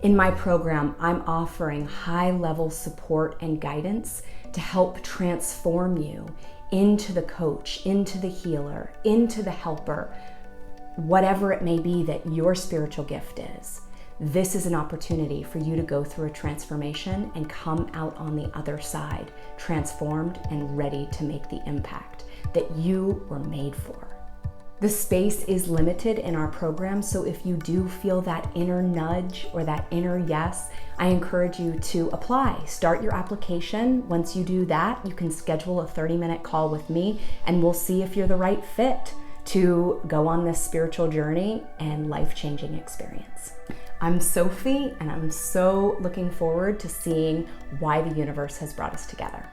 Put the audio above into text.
In my program, I'm offering high-level support and guidance to help transform you into the coach, into the healer, into the helper, whatever it may be that your spiritual gift is. This is an opportunity for you to go through a transformation and come out on the other side, transformed and ready to make the impact that you were made for. The space is limited in our program, so if you do feel that inner nudge or that inner yes, I encourage you to apply. Start your application. Once you do that, you can schedule a 30-minute call with me and we'll see if you're the right fit to go on this spiritual journey and life-changing experience. I'm Sophie, and I'm so looking forward to seeing why the universe has brought us together.